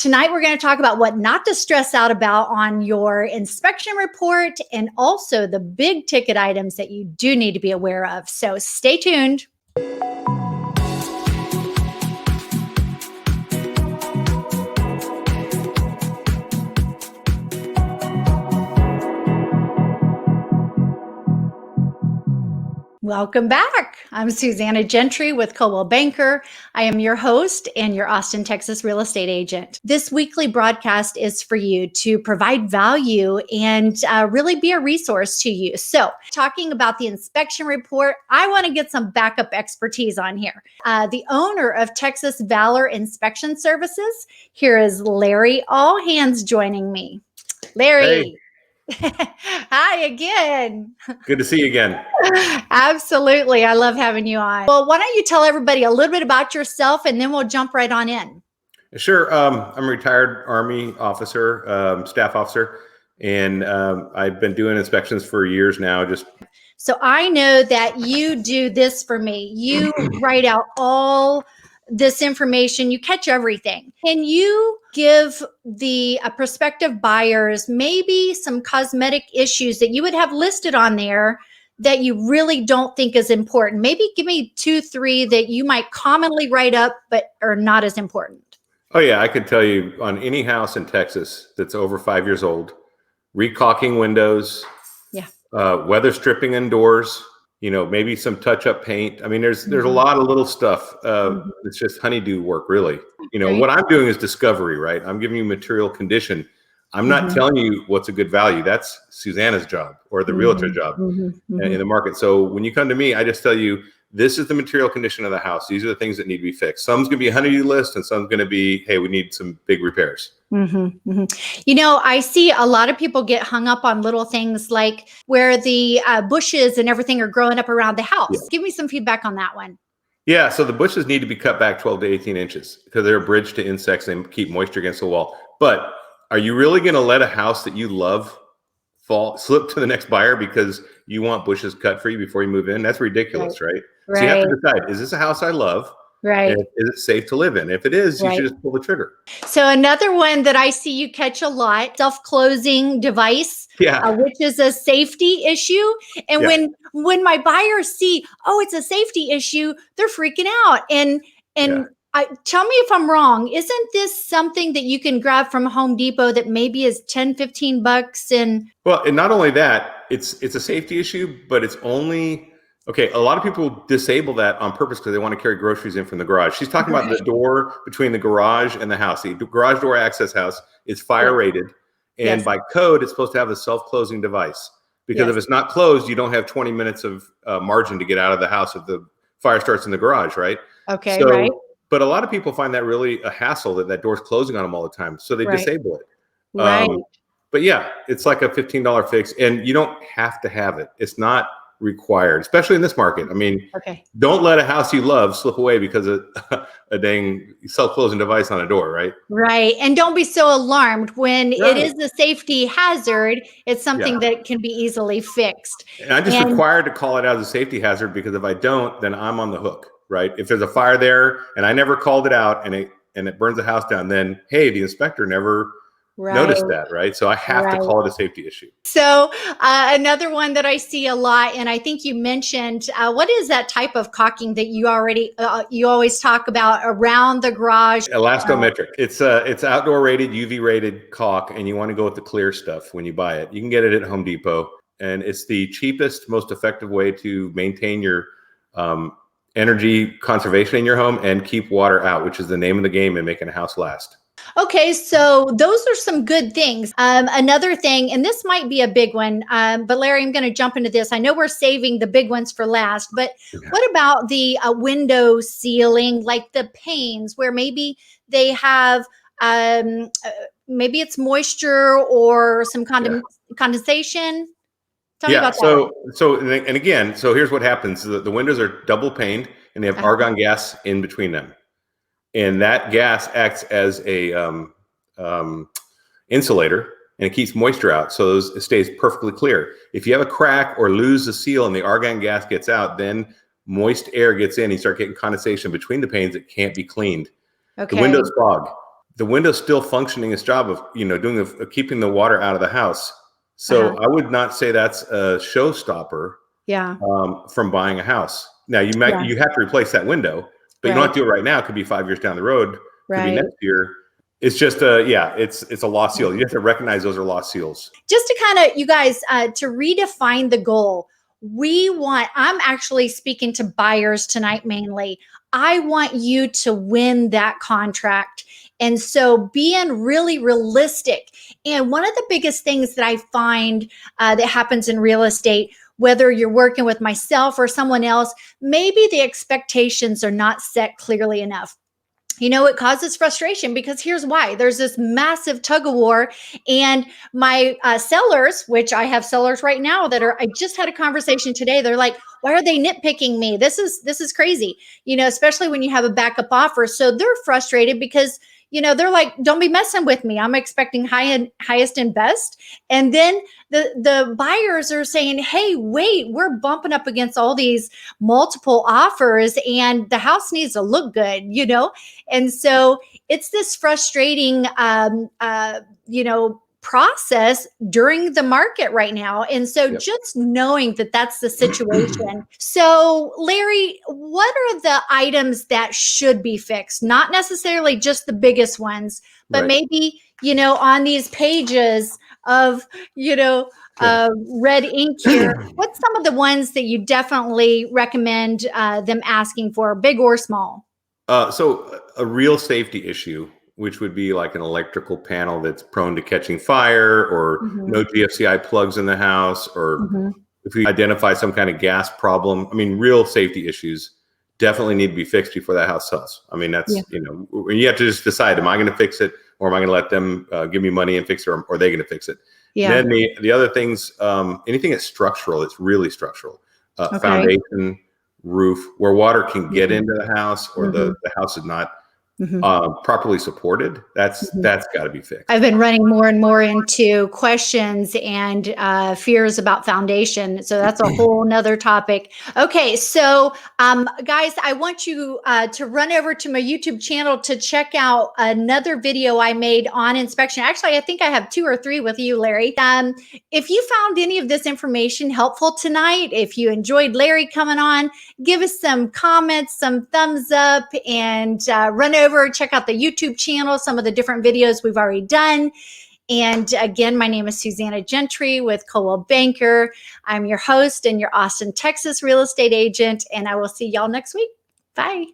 Tonight, we're going to talk about what not to stress out about on your inspection report and also the big ticket items that you do need to be aware of. So stay tuned. Welcome back. I'm Susanna Gentry with Coldwell Banker. I am your host and your Austin, Texas real estate agent. This weekly broadcast is for you to provide value and really be a resource to you. So talking about the inspection report, I want to get some backup expertise on here. The owner of Texas Valor Inspection Services, here is Larry Allhands joining me. Larry. Hey. Hi again. Good to see you again. Absolutely. I love having you on. Well, why don't you tell everybody a little bit about yourself and then we'll jump right on in. Sure. I'm a retired Army officer, staff officer, and I've been doing inspections for years now. So I know that you do this for me. You write out all this information, you catch everything. Can you give the prospective buyers maybe some cosmetic issues that you would have listed on there that you really don't think is important? Maybe give me 2, 3 that you might commonly write up but are not as important. Oh yeah, I could tell you on any house in Texas that's over 5 years old, recaulking windows, weather stripping indoors, maybe some touch-up paint. I mean, there's a lot of little stuff. It's just honeydew work, really. What I'm doing is discovery, right? I'm giving you material condition. I'm not telling you what's a good value. That's Susanna's job or the realtor job in the market. So when you come to me, I just tell you, this is the material condition of the house. These are the things that need to be fixed. Some's going to be a honeydew list and some's going to be, hey, we need some big repairs. I see a lot of people get hung up on little things like where the bushes and everything are growing up around the house. Yeah. Give me some feedback on that one. Yeah, so the bushes need to be cut back 12 to 18 inches because they're a bridge to insects and keep moisture against the wall. But are you really going to let a house that you love slip to the next buyer because you want bushes cut for you before you move in? That's ridiculous, right? So you have to decide, is this a house I love? Right. And is it safe to live in? If it is, you should just pull the trigger. So another one that I see you catch a lot, self-closing device, which is a safety issue. And when my buyers see, oh, it's a safety issue, they're freaking out. And tell me if I'm wrong. Isn't this something that you can grab from Home Depot that maybe is $10, $15? Well, and not only that, it's a safety issue, but it's only... Okay, a lot of people disable that on purpose because they want to carry groceries in from the garage. She's talking about the door between the garage and the house. The garage door access house is fire rated. And by code, it's supposed to have a self-closing device. Because if it's not closed, you don't have 20 minutes of margin to get out of the house if the fire starts in the garage, right? Okay, right. But a lot of people find that really a hassle that door's closing on them all the time. So they disable it. Right. But yeah, it's like a $15 fix. And you don't have to have it. It's not required, especially in this market. I mean, don't let a house you love slip away because of a dang self-closing device on a door, right? Right. And don't be so alarmed when it is a safety hazard. It's something that can be easily fixed. And I'm just required to call it out as a safety hazard because if I don't, then I'm on the hook, right? If there's a fire there and I never called it out and it burns the house down, then hey, the inspector never notice that, right? So I have to call it a safety issue. So another one that I see a lot, and I think you mentioned, what is that type of caulking that you always talk about around the garage? Elastometric. It's outdoor rated, UV rated caulk, and you want to go with the clear stuff when you buy it. You can get it at Home Depot, and it's the cheapest, most effective way to maintain your energy conservation in your home and keep water out, which is the name of the game in making a house last. Okay, so those are some good things. Another thing, and this might be a big one, but Larry, I'm going to jump into this. I know we're saving the big ones for last, but what about the window sealing, like the panes where maybe they have, maybe it's moisture or some condensation? Tell me about that. So here's what happens. The windows are double paned and they have argon gas in between them. And that gas acts as a insulator and it keeps moisture out. So it stays perfectly clear. If you have a crack or lose the seal and the argon gas gets out, then moist air gets in. You start getting condensation between the panes that can't be cleaned. The windows fog. the window's still functioning its job of, doing keeping the water out of the house. So I would not say that's a showstopper. Yeah. From buying a house. Now you have to replace that window, but you don't have to do it right now. It could be 5 years down the road. Could be next year. It's just it's a lost seal. You have to recognize those are lost seals. Just to kind of, you guys, to redefine the goal, I'm actually speaking to buyers tonight mainly. I want you to win that contract. And so being really realistic. And one of the biggest things that I find that happens in real estate, whether you're working with myself or someone else, maybe the expectations are not set clearly enough. It causes frustration because here's why. There's this massive tug of war, and my sellers, which I have sellers right now I just had a conversation today. They're like, why are they nitpicking me? This is crazy, especially when you have a backup offer. So they're frustrated because, they're like, don't be messing with me. I'm expecting highest and best. And then the buyers are saying, hey, wait, we're bumping up against all these multiple offers and the house needs to look good, And so it's this frustrating, process during the market right now. And so just knowing that that's the situation. So Larry, what are the items that should be fixed? Not necessarily just the biggest ones, but maybe, on these pages of, red ink here, what's some of the ones that you definitely recommend them asking for, big or small? So a real safety issue, which would be like an electrical panel that's prone to catching fire, or no GFCI plugs in the house, or if you identify some kind of gas problem. I mean, real safety issues definitely need to be fixed before that house sells. I mean, that's, you have to just decide, am I going to fix it, or am I going to let them give me money and fix it, or are they going to fix it? Yeah. And then the other things, anything that's structural, it's really structural. Foundation, roof, where water can get into the house, or the house is not properly supported, that's got to be fixed. I've been running more and more into questions and fears about foundation. So that's a whole nother topic. Okay. So guys, I want you to run over to my YouTube channel to check out another video I made on inspection. Actually, I think I have 2 or 3 with you, Larry. If you found any of this information helpful tonight, if you enjoyed Larry coming on, give us some comments, some thumbs up, and run over, check out the YouTube channel, some of the different videos we've already done. And again, my name is Susanna Gentry with Coldwell Banker. I'm your host and your Austin, Texas real estate agent, and I will see y'all next week. Bye.